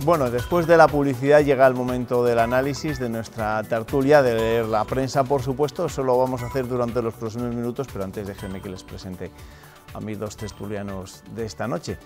Bueno, después de la publicidad llega el momento del análisis, de nuestra tertulia, de leer la prensa, por supuesto. Eso lo vamos a hacer durante los próximos minutos, pero antes déjenme que les presente a mis dos tertulianos de esta noche.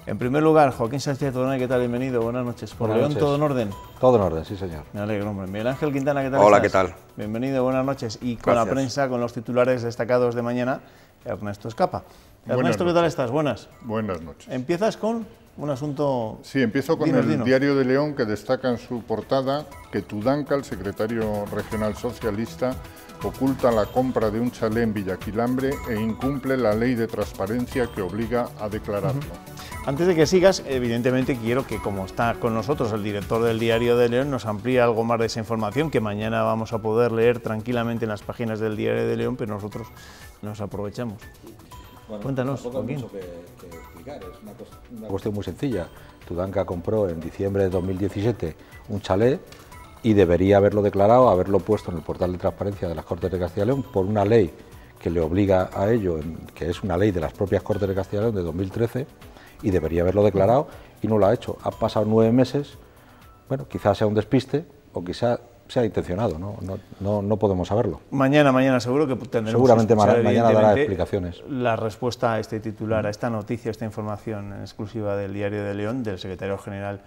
En primer lugar, Joaquín Sánchez Tornay, ¿qué tal? Bienvenido, buenas noches. Por León, ¿todo en orden? Todo en orden, sí señor. Me alegro, hombre. Miguel Ángel Quintana, ¿qué tal? Hola, estás? ¿qué tal? Bienvenido, buenas noches. Y con la prensa, con los titulares destacados de mañana, Ernesto Escapa. Ernesto, ¿qué tal estás? Buenas. Buenas noches. ¿Empiezas con un asunto? Sí, empiezo con el Diario de León, que destaca en su portada que Tudanca, el secretario regional socialista, oculta la compra de un chalet en Villaquilambre e incumple la ley de transparencia que obliga a declararlo. Antes de que sigas, evidentemente quiero que, como está con nosotros el director del Diario de León, nos amplíe algo más de esa información que mañana vamos a poder leer tranquilamente en las páginas del Diario de León, pero nosotros nos aprovechamos. Bueno, cuéntanos, tampoco hay Joaquín. mucho que explicar, es una cuestión muy sencilla. Tudanca compró en diciembre de 2017 un chalet y debería haberlo declarado, haberlo puesto en el portal de transparencia de las Cortes de Castilla y León por una ley que le obliga a ello, que es una ley de las propias Cortes de Castilla y León de 2013, y debería haberlo declarado y no lo ha hecho. Ha pasado 9 meses, bueno, quizás sea un despiste o quizás sea intencionado, no podemos saberlo. Mañana seguro que tendremos seguramente que escuchar, mañana dará explicaciones. La respuesta a este titular, a esta noticia, a esta información en exclusiva del Diario de León, del secretario general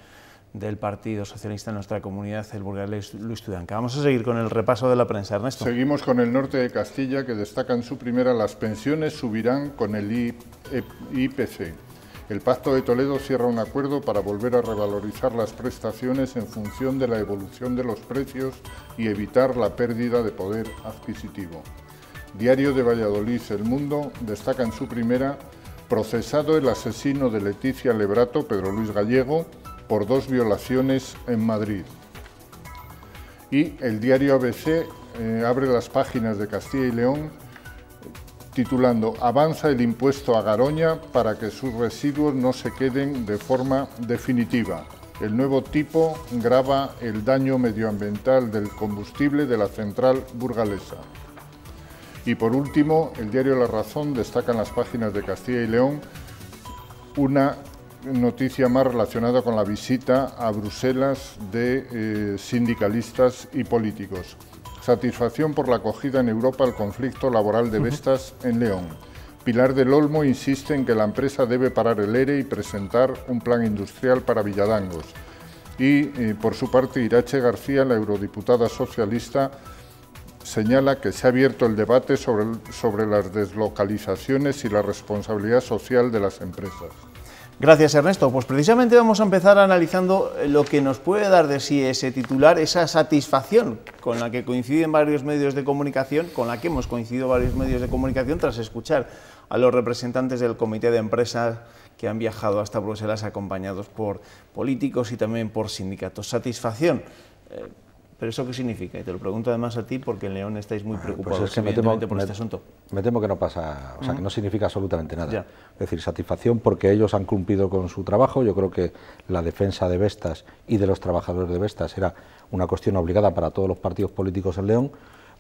del Partido Socialista en nuestra comunidad, el burgalés Luis Tudanca. Vamos a seguir con el repaso de la prensa, Ernesto. Seguimos con el norte de Castilla, que destaca en su primera: las pensiones subirán con el IPC. El Pacto de Toledo cierra un acuerdo para volver a revalorizar las prestaciones en función de la evolución de los precios y evitar la pérdida de poder adquisitivo. Diario de Valladolid, El Mundo, destaca en su primera: procesado el asesino de Leticia Lebrato, Pedro Luis Gallego, por 2 violaciones en Madrid. Y el diario ABC abre las páginas de Castilla y León titulando: avanza el impuesto a Garoña para que sus residuos no se queden de forma definitiva. El nuevo tipo grava el daño medioambiental del combustible de la central burgalesa. Y por último, el diario La Razón destaca en las páginas de Castilla y León una noticia más relacionada con la visita a Bruselas de sindicalistas y políticos. Satisfacción por la acogida en Europa al conflicto laboral de Vestas en León. Pilar del Olmo insiste en que la empresa debe parar el ERE y presentar un plan industrial para Villadangos. Y, por su parte, Irache García, la eurodiputada socialista, señala que se ha abierto el debate sobre las deslocalizaciones y la responsabilidad social de las empresas. Gracias, Ernesto. Pues precisamente vamos a empezar analizando lo que nos puede dar de sí ese titular, esa satisfacción con la que coinciden varios medios de comunicación, con la que hemos coincidido varios medios de comunicación tras escuchar a los representantes del comité de empresas que han viajado hasta Bruselas acompañados por políticos y también por sindicatos. Satisfacción. ¿Pero eso qué significa? Y te lo pregunto además a ti porque en León estáis muy preocupados pues es que por este asunto. Me temo que no pasa, o sea, que no significa absolutamente nada. Ya. Es decir, satisfacción porque ellos han cumplido con su trabajo. Yo creo que la defensa de Vestas y de los trabajadores de Vestas era una cuestión obligada para todos los partidos políticos en León,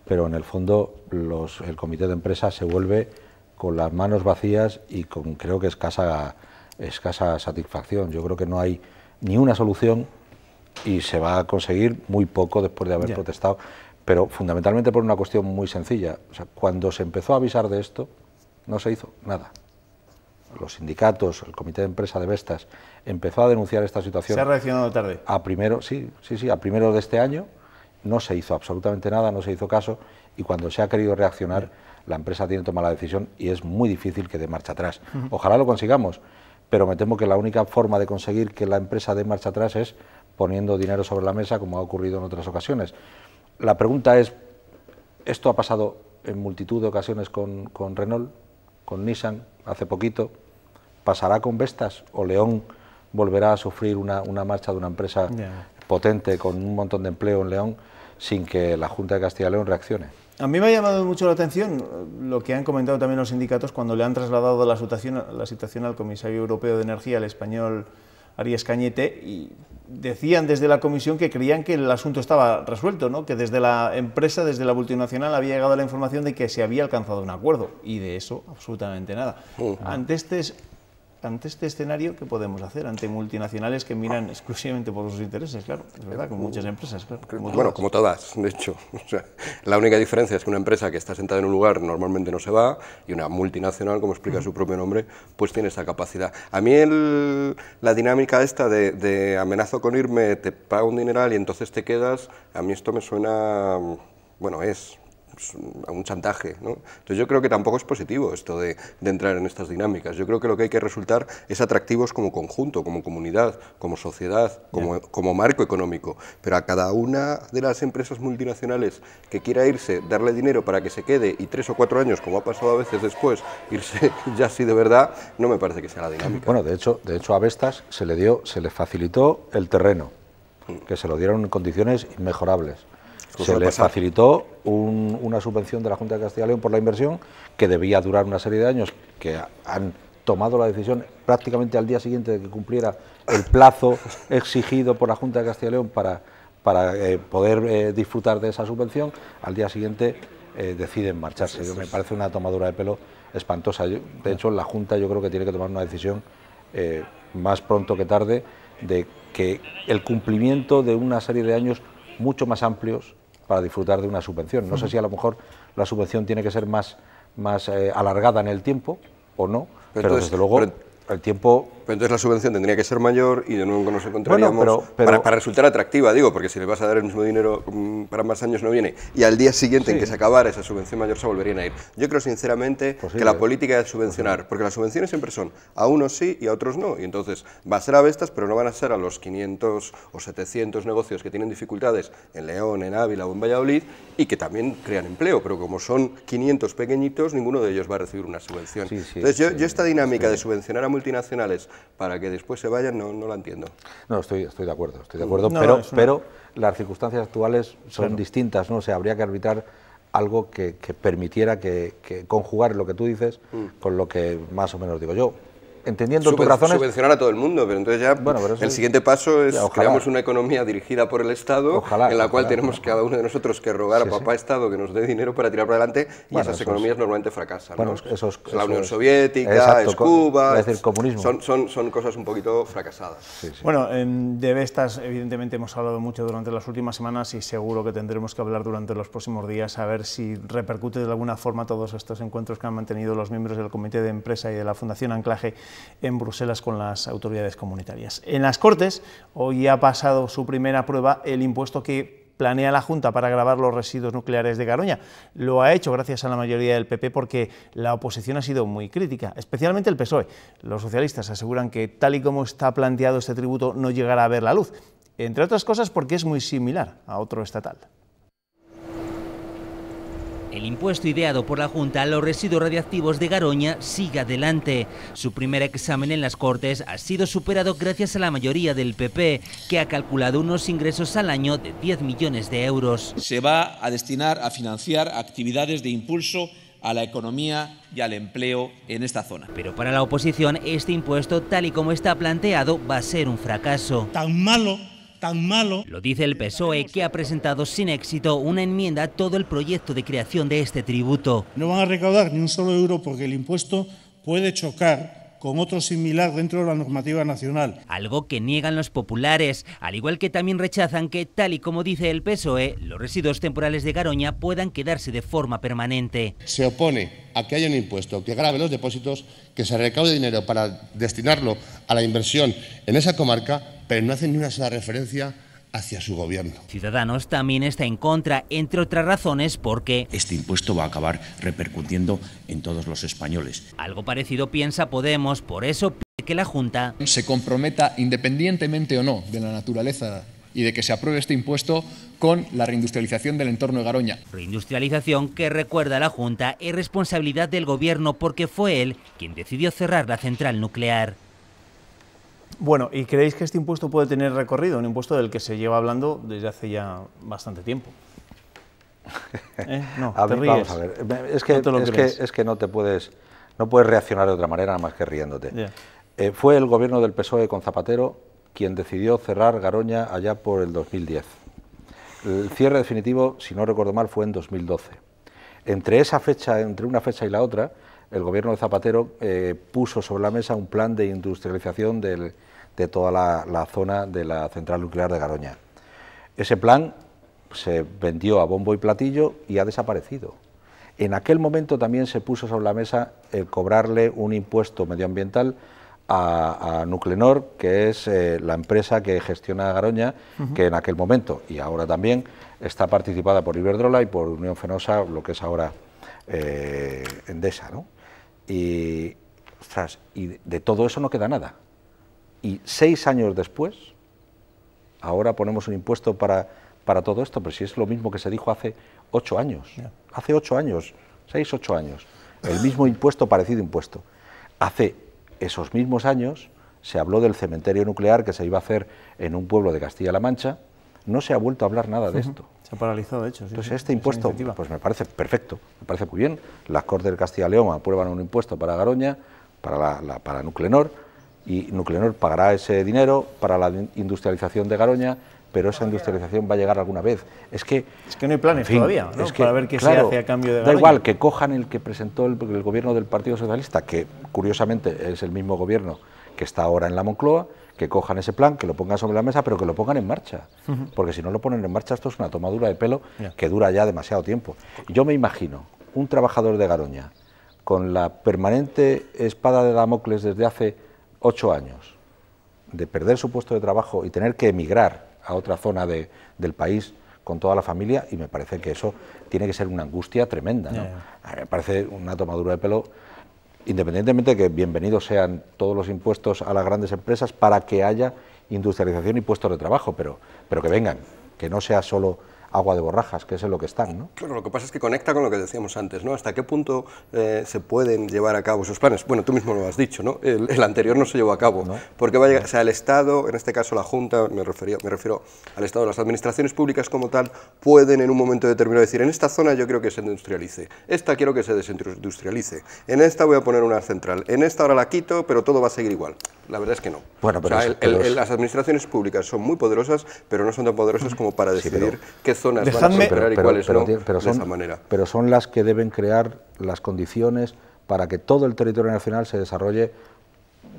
pero en el fondo el comité de empresas se vuelve con las manos vacías y con, creo que, escasa satisfacción. Yo creo que no hay ni una solución y se va a conseguir muy poco después de haber protestado, pero fundamentalmente por una cuestión muy sencilla. O sea, cuando se empezó a avisar de esto, no se hizo nada. Los sindicatos, el comité de empresa de Vestas, empezó a denunciar esta situación. ¿Se ha reaccionado tarde? A primero de este año no se hizo absolutamente nada, no se hizo caso, y cuando se ha querido reaccionar, la empresa tiene que tomar la decisión y es muy difícil que dé marcha atrás. Ojalá lo consigamos, pero me temo que la única forma de conseguir que la empresa dé marcha atrás es poniendo dinero sobre la mesa, como ha ocurrido en otras ocasiones. La pregunta es, esto ha pasado en multitud de ocasiones con Renault, con Nissan, hace poquito, ¿pasará con Vestas o León volverá a sufrir una marcha de una empresa potente con un montón de empleo en León sin que la Junta de Castilla y León reaccione? A mí me ha llamado mucho la atención lo que han comentado también los sindicatos cuando le han trasladado la situación al comisario europeo de energía, el español Arias Cañete, y decían desde la comisión que creían que el asunto estaba resuelto, ¿no? Que desde la empresa, desde la multinacional, había llegado la información de que se había alcanzado un acuerdo, y de eso absolutamente nada. Ante ante este escenario, ¿qué podemos hacer ante multinacionales que miran exclusivamente por sus intereses? Claro, es verdad, con muchas empresas, claro. Como todas, de hecho. O sea, la única diferencia es que una empresa que está sentada en un lugar normalmente no se va, y una multinacional, como explica su propio nombre, pues tiene esa capacidad. A mí la dinámica esta de amenazo con irme, te pago un dineral y entonces te quedas, a mí esto me suena, bueno, es un chantaje, ¿no? Entonces yo creo que tampoco es positivo esto de entrar en estas dinámicas. Yo creo que lo que hay que resultar es atractivos como conjunto, como comunidad, como sociedad, como marco económico, pero a cada una de las empresas multinacionales que quiera irse, darle dinero para que se quede y 3 o 4 años, como ha pasado a veces después, irse ya así de verdad, no me parece que sea la dinámica. Bueno, de hecho a Vestas se le facilitó el terreno, que se lo dieron en condiciones inmejorables. Se le facilitó una subvención de la Junta de Castilla y León por la inversión que debía durar una serie de años, que han tomado la decisión prácticamente al día siguiente de que cumpliera el plazo exigido por la Junta de Castilla y León para poder disfrutar de esa subvención. Al día siguiente deciden marcharse. Me parece una tomadura de pelo espantosa. De hecho, la Junta yo creo que tiene que tomar una decisión más pronto que tarde de que el cumplimiento de una serie de años mucho más amplios para disfrutar de una subvención. No sé si a lo mejor la subvención tiene que ser más alargada en el tiempo o no, pero desde luego el tiempo... Pero entonces la subvención tendría que ser mayor y de nuevo nos encontraríamos para resultar atractiva, digo, porque si le vas a dar el mismo dinero para más años no viene, y al día siguiente en que se acabara esa subvención mayor se volverían a ir. Yo creo sinceramente que la política es subvencionar, porque las subvenciones siempre son a unos sí y a otros no, y entonces va a ser a Vestas, pero no van a ser a los 500 o 700 negocios que tienen dificultades en León, en Ávila o en Valladolid, y que también crean empleo, pero como son 500 pequeñitos, ninguno de ellos va a recibir una subvención. Entonces yo esta dinámica de subvencionar a multinacionales para que después se vayan, no la entiendo. No, estoy de acuerdo, pero las circunstancias actuales son distintas, ¿no? O sea, habría que arbitrar algo que permitiera que conjugar lo que tú dices con lo que más o menos digo yo. Entendiendo tus razones... Subvencionar a todo el mundo, pero entonces ya el siguiente paso es creamos una economía dirigida por el Estado, en la cual tenemos cada uno de nosotros que rogar a papá Estado que nos dé dinero para tirar para adelante, y esas economías normalmente fracasan, ¿no? La Unión Soviética, es Cuba, es decir, comunismo. Son cosas un poquito fracasadas. Bueno, de Vestas evidentemente hemos hablado mucho durante las últimas semanas y seguro que tendremos que hablar durante los próximos días a ver si repercute de alguna forma todos estos encuentros que han mantenido los miembros del Comité de Empresa y de la Fundación Anclaje en Bruselas con las autoridades comunitarias. En las Cortes hoy ha pasado su primera prueba el impuesto que planea la Junta para gravar los residuos nucleares de Garoña. Lo ha hecho gracias a la mayoría del PP porque la oposición ha sido muy crítica, especialmente el PSOE. Los socialistas aseguran que tal y como está planteado este tributo no llegará a ver la luz, entre otras cosas porque es muy similar a otro estatal. El impuesto ideado por la Junta a los residuos radiactivos de Garoña sigue adelante. Su primer examen en las Cortes ha sido superado gracias a la mayoría del PP, que ha calculado unos ingresos al año de 10 millones de euros. Se va a destinar a financiar actividades de impulso a la economía y al empleo en esta zona. Pero para la oposición, este impuesto, tal y como está planteado, va a ser un fracaso. Tan malo. Lo dice el PSOE, que ha presentado sin éxito una enmienda a todo el proyecto de creación de este tributo. No van a recaudar ni un solo euro porque el impuesto puede chocar con otro similar dentro de la normativa nacional. Algo que niegan los populares, al igual que también rechazan que, tal y como dice el PSOE, los residuos temporales de Garoña puedan quedarse de forma permanente. Se opone a que haya un impuesto que grave los depósitos, que se recaude dinero para destinarlo a la inversión en esa comarca, pero no hacen ni una sola referencia hacia su gobierno. Ciudadanos también está en contra, entre otras razones porque este impuesto va a acabar repercutiendo en todos los españoles. Algo parecido piensa Podemos, por eso pide que la Junta se comprometa, independientemente o no de la naturaleza y de que se apruebe este impuesto, con la reindustrialización del entorno de Garoña. Reindustrialización que, recuerda la Junta, es responsabilidad del Gobierno porque fue él quien decidió cerrar la central nuclear. Bueno, ¿y creéis que este impuesto puede tener recorrido? Un impuesto del que se lleva hablando desde hace ya bastante tiempo. No, te ríes. Vamos a ver, es que no puedes reaccionar de otra manera nada más que riéndote. Fue el gobierno del PSOE con Zapatero quien decidió cerrar Garoña allá por el 2010. El cierre definitivo, si no recuerdo mal, fue en 2012. Entre una fecha y la otra, el gobierno de Zapatero puso sobre la mesa un plan de industrialización de toda la zona de la central nuclear de Garoña. Ese plan se vendió a bombo y platillo y ha desaparecido. En aquel momento también se puso sobre la mesa el cobrarle un impuesto medioambiental a Nuclenor, que es la empresa que gestiona Garoña, que en aquel momento, y ahora también, está participada por Iberdrola y por Unión Fenosa, lo que es ahora Endesa, ¿no? Y, ostras, y de todo eso no queda nada. Y 6 años después, ahora ponemos un impuesto para todo esto, pero si es lo mismo que se dijo hace 8 años. Hace 8 años, 6, 8 años, el mismo impuesto, parecido impuesto. Hace esos mismos años se habló del cementerio nuclear que se iba a hacer en un pueblo de Castilla-La Mancha, no se ha vuelto a hablar nada de esto. Se ha paralizado, de hecho. Entonces este impuesto, pues me parece perfecto, me parece muy bien. Las Cortes de Castilla y León aprueban un impuesto para Garoña, para Nuclenor, y Nuclenor pagará ese dinero para la industrialización de Garoña, pero esa industrialización va a llegar alguna vez. Es que no hay planes todavía, ¿no? Para ver qué se hace a cambio de Garoña. Da igual que cojan el que presentó el gobierno del Partido Socialista, que curiosamente es el mismo gobierno que está ahora en la Moncloa, que cojan ese plan, que lo pongan sobre la mesa, pero que lo pongan en marcha. Porque si no lo ponen en marcha, esto es una tomadura de pelo que dura ya demasiado tiempo. Yo me imagino un trabajador de Garoña con la permanente espada de Damocles desde hace 8 años, de perder su puesto de trabajo y tener que emigrar a otra zona del país con toda la familia, y me parece que eso tiene que ser una angustia tremenda, ¿no? Me parece una tomadura de pelo, independientemente de que bienvenidos sean todos los impuestos a las grandes empresas para que haya industrialización y puestos de trabajo, pero que vengan, que no sea solo agua de borrajas, que es en lo que están, ¿no? Claro, lo que pasa es que conecta con lo que decíamos antes, ¿no? ¿Hasta qué punto se pueden llevar a cabo esos planes? Bueno, tú mismo lo has dicho, ¿no? El anterior no se llevó a cabo, ¿no? Porque va a llegar, o sea, el Estado, en este caso la Junta, me refiero al Estado, las administraciones públicas como tal, pueden en un momento determinado decir, en esta zona yo quiero que se industrialice, esta quiero que se desindustrialice, en esta voy a poner una central, en esta ahora la quito, pero todo va a seguir igual. La verdad es que no. Bueno, pero o sea, las administraciones públicas son muy poderosas, pero no son tan poderosas como para decidir qué zonas van a prosperar y cuáles no, de esa manera. Pero son las que deben crear las condiciones para que todo el territorio nacional se desarrolle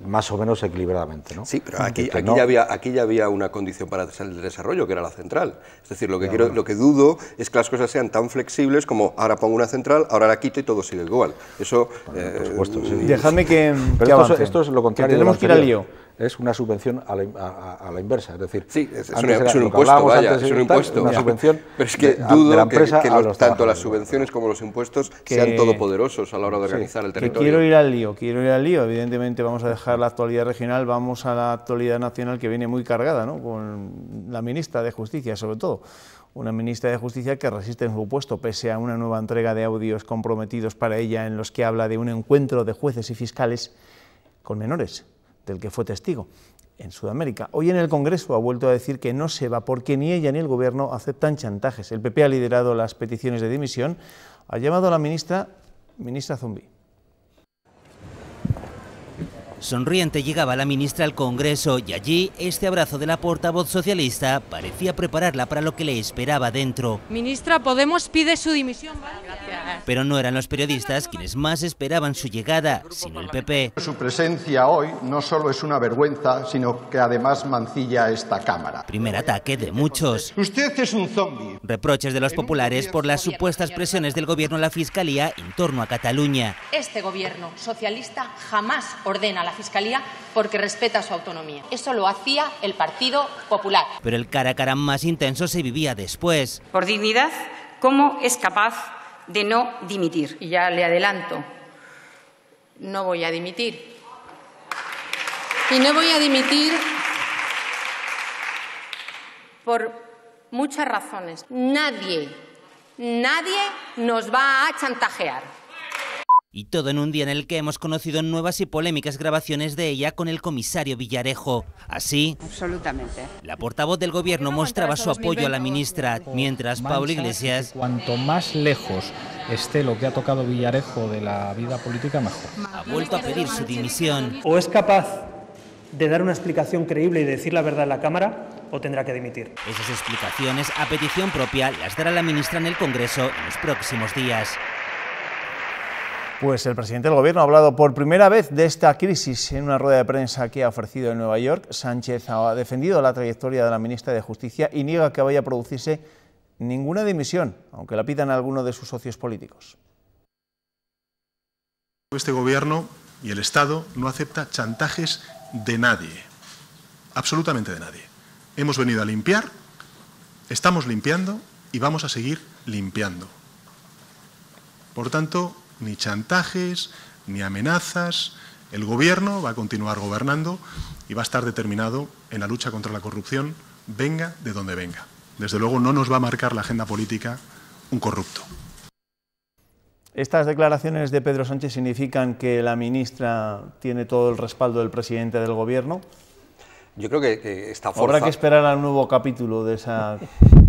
más o menos equilibradamente, ¿no? Sí, pero aquí ya había una condición para el desarrollo, que era la central. Es decir, lo que dudo es que las cosas sean tan flexibles como ahora pongo una central, ahora la quito y todo sigue igual. Eso, por supuesto, sí. Dejadme que esto es lo contrario. Tenemos que ir al lío. Es una subvención a la inversa, es decir, sí, es un impuesto, vaya, es un impuesto. Una subvención pero es que dudo de la empresa que tanto las subvenciones como los impuestos sean todopoderosos a la hora de organizar el territorio. Quiero ir al lío, evidentemente vamos a dejar la actualidad regional, vamos a la actualidad nacional que viene muy cargada, ¿no? Con la ministra de Justicia, sobre todo. Una ministra de Justicia que resiste en su puesto, pese a una nueva entrega de audios comprometidos para ella en los que habla de un encuentro de jueces y fiscales con menores, del que fue testigo en Sudamérica. Hoy en el Congreso ha vuelto a decir que no se va porque ni ella ni el Gobierno aceptan chantajes. El PP ha liderado las peticiones de dimisión, ha llamado a la ministra zombie. Sonriente llegaba la ministra al Congreso y allí este abrazo de la portavoz socialista parecía prepararla para lo que le esperaba dentro. Ministra, Podemos pide su dimisión. Gracias. Pero no eran los periodistas quienes más esperaban su llegada, sino el PP. Su presencia hoy no solo es una vergüenza, sino que además mancilla esta Cámara. Primer ataque de muchos. Usted es un zombi. Reproches de los populares por las supuestas presiones del Gobierno a la Fiscalía en torno a Cataluña. Este Gobierno socialista jamás ordena a la Fiscalía porque respeta su autonomía. Eso lo hacía el Partido Popular. Pero el cara a cara más intenso se vivía después. Por dignidad, ¿cómo es capaz de no dimitir? Y ya le adelanto, no voy a dimitir. Y no voy a dimitir por muchas razones. Nadie nos va a chantajear. Y todo en un día en el que hemos conocido nuevas y polémicas grabaciones de ella con el comisario Villarejo. Así, absolutamente, la portavoz del Gobierno mostraba su apoyo a la ministra, mientras Pablo Iglesias... Cuanto más lejos esté lo que ha tocado Villarejo de la vida política, mejor. Ha vuelto a pedir su dimisión. O es capaz de dar una explicación creíble y decir la verdad en la Cámara, o tendrá que dimitir. Esas explicaciones, a petición propia, las dará la ministra en el Congreso en los próximos días. Pues el presidente del Gobierno ha hablado por primera vez de esta crisis en una rueda de prensa que ha ofrecido en Nueva York. Sánchez ha defendido la trayectoria de la ministra de Justicia y niega que vaya a producirse ninguna dimisión, aunque la pidan a alguno de sus socios políticos. Este Gobierno y el Estado no acepta chantajes de nadie, absolutamente de nadie. Hemos venido a limpiar, estamos limpiando y vamos a seguir limpiando. Por tanto, ni chantajes, ni amenazas. El Gobierno va a continuar gobernando y va a estar determinado en la lucha contra la corrupción, venga de donde venga. Desde luego no nos va a marcar la agenda política un corrupto. Estas declaraciones de Pedro Sánchez significan que la ministra tiene todo el respaldo del presidente del Gobierno. Yo creo que esta fuerza... Habrá que esperar al nuevo capítulo de esa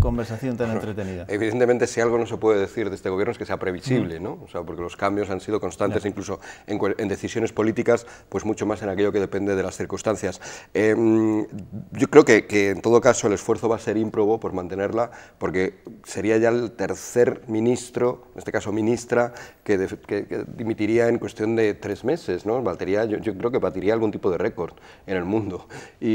conversación tan entretenida. Evidentemente, si algo no se puede decir de este Gobierno es que sea previsible, ¿no? O sea, porque los cambios han sido constantes, incluso en decisiones políticas, pues mucho más en aquello que depende de las circunstancias. Yo creo que en todo caso el esfuerzo va a ser ímprobo por mantenerla, porque sería ya el tercer ministro, en este caso ministra, que dimitiría en cuestión de 3 meses, ¿no? Yo creo que batiría algún tipo de récord en el mundo.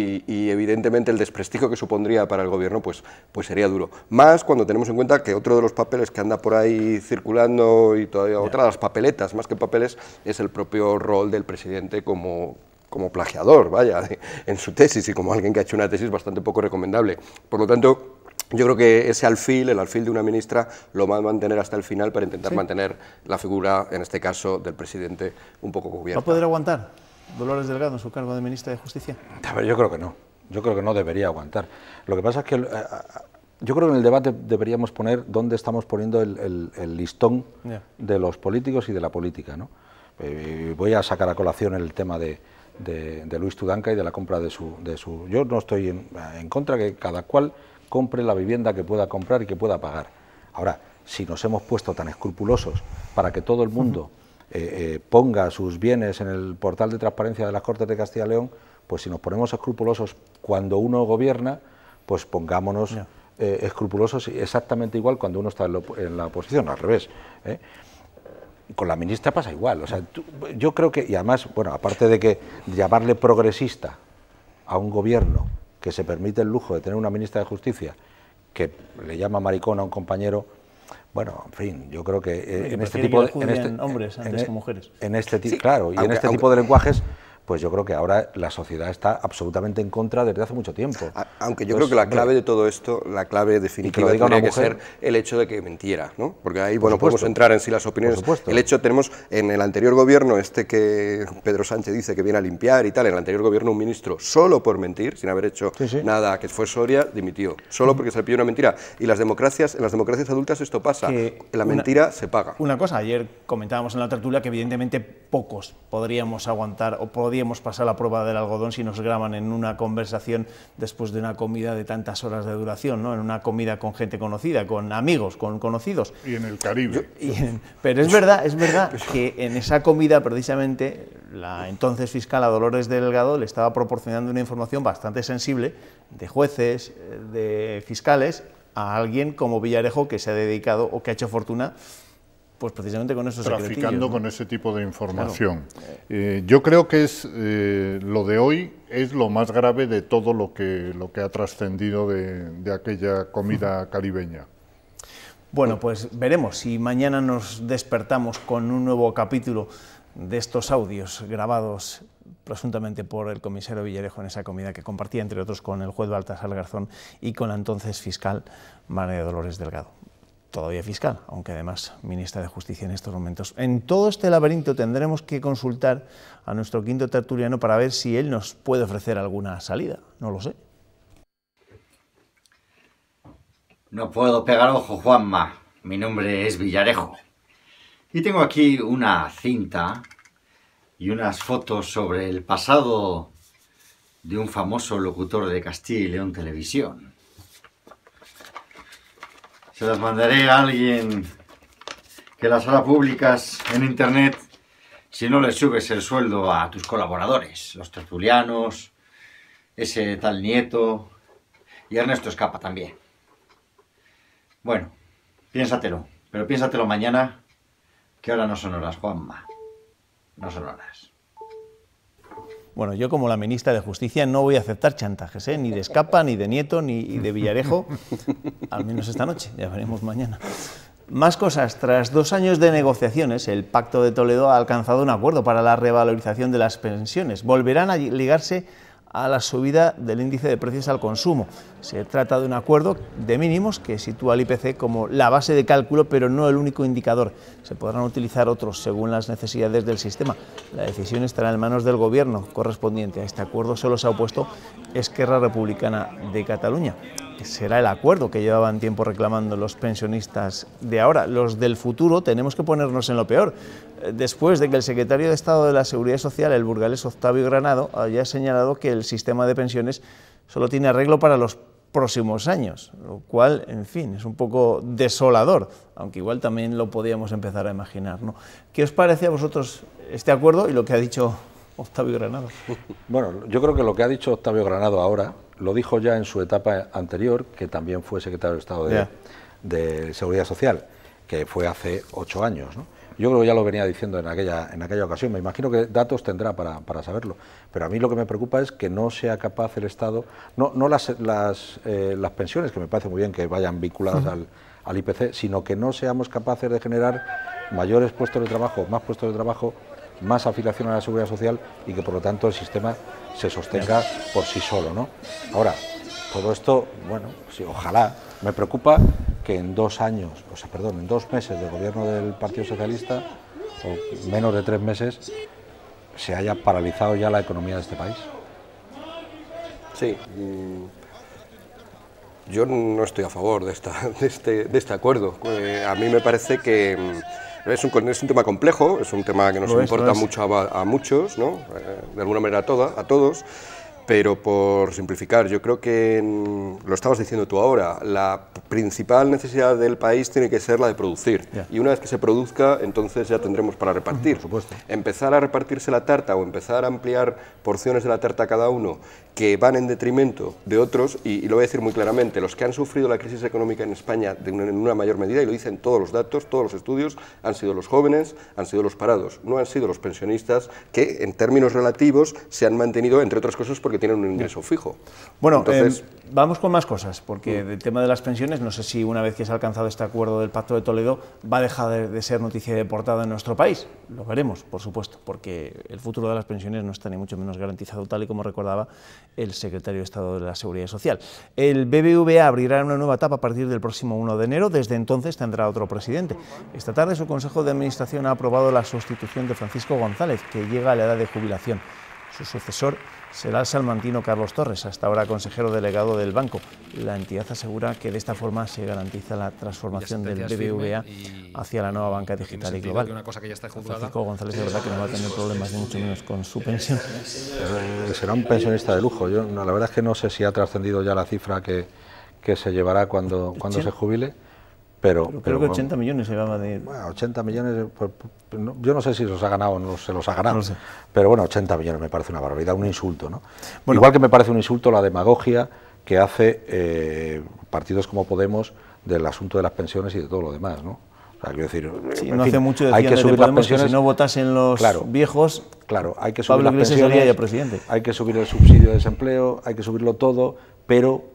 Y evidentemente el desprestigio que supondría para el Gobierno pues sería duro. Más cuando tenemos en cuenta que otro de los papeles que anda por ahí circulando y todavía otra de las papeletas, más que papeles, es el propio rol del presidente como plagiador, vaya, en su tesis y como alguien que ha hecho una tesis bastante poco recomendable. Por lo tanto, yo creo que ese el alfil de una ministra, lo va a mantener hasta el final para intentar mantener la figura, en este caso, del presidente un poco cubierta. ¿Va a poder aguantar Dolores Delgado en su cargo de ministra de Justicia? A ver, yo creo que no. Yo creo que no debería aguantar. Lo que pasa es que yo creo que en el debate deberíamos poner dónde estamos poniendo el listón de los políticos y de la política, ¿no? Voy a sacar a colación el tema de Luis Tudanca y de la compra de su... Yo no estoy en contra que cada cual compre la vivienda que pueda comprar y que pueda pagar. Ahora, si nos hemos puesto tan escrupulosos para que todo el mundo ponga sus bienes en el portal de transparencia de las Cortes de Castilla y León, pues si nos ponemos escrupulosos cuando uno gobierna, pues pongámonos escrupulosos exactamente igual cuando uno está en la oposición, al revés. Con la ministra pasa igual. O sea, yo creo que, y además, bueno, aparte de que llamarle progresista a un gobierno que se permite el lujo de tener una ministra de Justicia que le llama maricón a un compañero, bueno, en fin, yo creo que en este tipo de... hombres antes que mujeres. Claro, y en este tipo de lenguajes, pues yo creo que ahora la sociedad está absolutamente en contra desde hace mucho tiempo. Aunque yo creo que la clave de todo esto, la clave definitiva tendría que ser el hecho de que mintiera, ¿no? Porque ahí, bueno, podemos entrar en sí las opiniones. El hecho, tenemos en el anterior gobierno, que Pedro Sánchez dice que viene a limpiar y tal, en el anterior gobierno un ministro, solo por mentir, sin haber hecho nada, que fue Soria, dimitió, solo porque se le pidió una mentira. Y en las democracias adultas esto pasa, la mentira se paga. Una cosa, ayer comentábamos en la tertulia que evidentemente pocos podríamos aguantar o podríamos pasar la prueba del algodón si nos graban en una conversación después de una comida de tantas horas de duración, ¿no? En una comida con gente conocida, con amigos, con conocidos. Y en el Caribe. Pero es verdad que en esa comida precisamente la entonces fiscal a Dolores Delgado le estaba proporcionando una información bastante sensible de jueces, de fiscales, a alguien como Villarejo que se ha dedicado o que ha hecho fortuna pues precisamente con esos secretillos, traficando, ¿no?, con ese tipo de información. Claro. Yo creo que lo de hoy es lo más grave de todo lo que ha trascendido de aquella comida caribeña. Bueno, pues veremos si mañana nos despertamos con un nuevo capítulo de estos audios grabados presuntamente por el comisario Villarejo en esa comida que compartía, entre otros, con el juez Baltasar Garzón y con la entonces fiscal María Dolores Delgado. Todavía fiscal, aunque además ministra de Justicia en estos momentos. En todo este laberinto tendremos que consultar a nuestro quinto tertuliano para ver si él nos puede ofrecer alguna salida. No lo sé. No puedo pegar ojo, Juanma. Mi nombre es Villarejo. Y tengo aquí una cinta y unas fotos sobre el pasado de un famoso locutor de Castilla y León Televisión. Se las mandaré a alguien que las hará públicas en internet si no le subes el sueldo a tus colaboradores, los tertulianos, ese tal Nieto y Ernesto Escapa también. Bueno, piénsatelo, pero piénsatelo mañana Que ahora no son horas, Juanma. No son horas. Bueno, yo como la ministra de Justicia no voy a aceptar chantajes, ni de Escapa, ni de Nieto, ni de Villarejo, al menos esta noche, ya veremos mañana. Más cosas. Tras 2 años de negociaciones, el Pacto de Toledo ha alcanzado un acuerdo para la revalorización de las pensiones. Volverán a ligarse a la subida del índice de precios al consumo. Se trata de un acuerdo de mínimos que sitúa el IPC como la base de cálculo, pero no el único indicador. Se podrán utilizar otros según las necesidades del sistema. La decisión estará en manos del Gobierno correspondiente. A este acuerdo solo se ha opuesto Esquerra Republicana de Cataluña, que será el acuerdo que llevaban tiempo reclamando los pensionistas de ahora. Los del futuro tenemos que ponernos en lo peor. Después de que el secretario de Estado de la Seguridad Social, el burgalés Octavio Granado, haya señalado que el sistema de pensiones solo tiene arreglo para los próximos años, lo cual, en fin, es un poco desolador, aunque igual también lo podíamos empezar a imaginar, ¿no? ¿Qué os parece a vosotros este acuerdo y lo que ha dicho Octavio Granado? Bueno, yo creo que lo que ha dicho Octavio Granado ahora lo dijo ya en su etapa anterior, que también fue secretario de Estado de Seguridad Social, que fue hace 8 años, ¿no? Yo creo que ya lo venía diciendo en aquella ocasión. Me imagino que datos tendrá para saberlo. Pero a mí lo que me preocupa es que no sea capaz el Estado, no las pensiones, que me parece muy bien que vayan vinculadas al IPC, sino que no seamos capaces de generar mayores puestos de trabajo, más puestos de trabajo, más afiliación a la Seguridad Social y que por lo tanto el sistema se sostenga por sí solo, ¿no? Ahora, todo esto, bueno, sí, ojalá. Me preocupa que en 2 años, en 2 meses de gobierno del Partido Socialista, o menos de 3 meses, se haya paralizado ya la economía de este país. Sí, yo no estoy a favor de este acuerdo. A mí me parece que es un tema complejo, es un tema que nos importa mucho a muchos, ¿no? De alguna manera a todos. Pero por simplificar, yo creo que, lo estabas diciendo tú ahora, la principal necesidad del país tiene que ser la de producir. Y una vez que se produzca, entonces ya tendremos para repartir. Por supuesto. Empezar a repartirse la tarta o empezar a ampliar porciones de la tarta a cada uno que van en detrimento de otros, y lo voy a decir muy claramente, los que han sufrido la crisis económica en España en una mayor medida, y lo dicen todos los datos, todos los estudios, han sido los jóvenes, han sido los parados, no han sido los pensionistas, que en términos relativos se han mantenido, entre otras cosas, porque tienen un ingreso fijo. Bueno, entonces, vamos con más cosas, porque el tema de las pensiones, no sé si una vez que se ha alcanzado este acuerdo del Pacto de Toledo va a dejar de ser noticia de portada en nuestro país. Lo veremos, por supuesto, porque el futuro de las pensiones no está ni mucho menos garantizado, tal y como recordaba el secretario de Estado de la Seguridad Social. El BBVA abrirá una nueva etapa a partir del próximo 1 de enero, desde entonces tendrá otro presidente. Esta tarde su Consejo de Administración ha aprobado la sustitución de Francisco González, que llega a la edad de jubilación. Su sucesor será el salmantino Carlos Torres, hasta ahora consejero delegado del banco. La entidad asegura que de esta forma se garantiza la transformación del BBVA hacia la nueva banca digital y global. Francisco González de verdad que no va a tener problemas ni mucho menos con su pensión. Será un pensionista de lujo. Yo la verdad es que no sé si ha trascendido ya la cifra que se llevará cuando se jubile. Pero creo que 80 millones se gana de... Bueno, 80 millones, pues, yo no sé si los ha ganado o no se los ha ganado, no sé. Pero bueno, 80 millones me parece una barbaridad, un insulto, ¿no? Bueno, igual que me parece un insulto la demagogia que hace partidos como Podemos del asunto de las pensiones y de todo lo demás, ¿no? O sea, quiero decir, sí, no hace mucho hay que subir las pensiones, que si no votasen los viejos, hay que subir Pablo las pensiones, sería ya presidente. Hay que subir el subsidio de desempleo, hay que subirlo todo, pero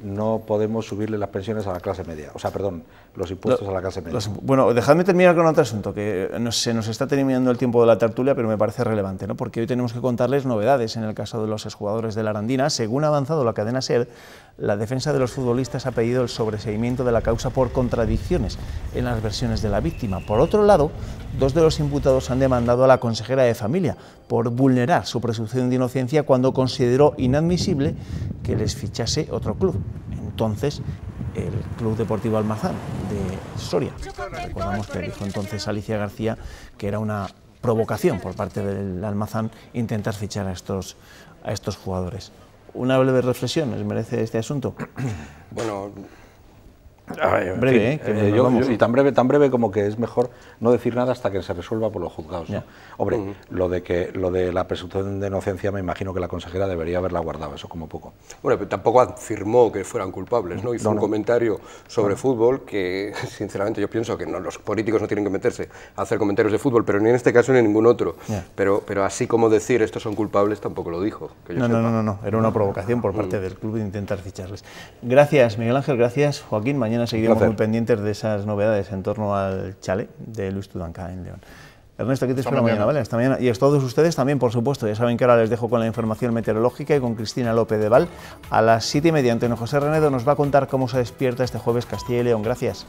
no podemos subirle las pensiones a la clase media, o sea, perdón, los impuestos a la clase media. Bueno, dejadme terminar con otro asunto, que se nos está terminando el tiempo de la tertulia, pero me parece relevante, ¿no? Porque hoy tenemos que contarles novedades en el caso de los exjugadores de la Arandina. Según ha avanzado la cadena SER, la defensa de los futbolistas ha pedido el sobreseimiento de la causa por contradicciones en las versiones de la víctima. Por otro lado, 2 de los imputados han demandado a la consejera de Familia por vulnerar su presunción de inocencia cuando consideró inadmisible que les fichase otro club. Entonces, el Club Deportivo Almazán de Soria. Recordamos que dijo entonces Alicia García que era una provocación por parte del Almazán intentar fichar a estos jugadores. Una breve reflexión, ¿les merece este asunto? Bueno, Breve, y tan breve como que es mejor no decir nada hasta que se resuelva por los juzgados, ¿no? Hombre, lo de la presunción de inocencia, me imagino que la consejera debería haberla guardado, eso como poco. Bueno, pero tampoco afirmó que fueran culpables, ¿no? Hizo un comentario sobre fútbol que, sinceramente, yo pienso que los políticos no tienen que meterse a hacer comentarios de fútbol, pero ni en este caso ni en ningún otro. Pero así como decir estos son culpables, tampoco lo dijo. Que yo sepa. No, era una provocación por parte del club de intentar ficharles. Gracias, Miguel Ángel, gracias, Joaquín. Mañana seguiremos muy pendientes de esas novedades en torno al chalet de Luis Tudanca en León. Ernesto, aquí te espero mañana, ¿vale? Hasta mañana. Y a todos ustedes también, por supuesto. Ya saben que ahora les dejo con la información meteorológica y con Cristina López de Val. A las 7:30, Antonio José Renedo nos va a contar cómo se despierta este jueves Castilla y León. Gracias.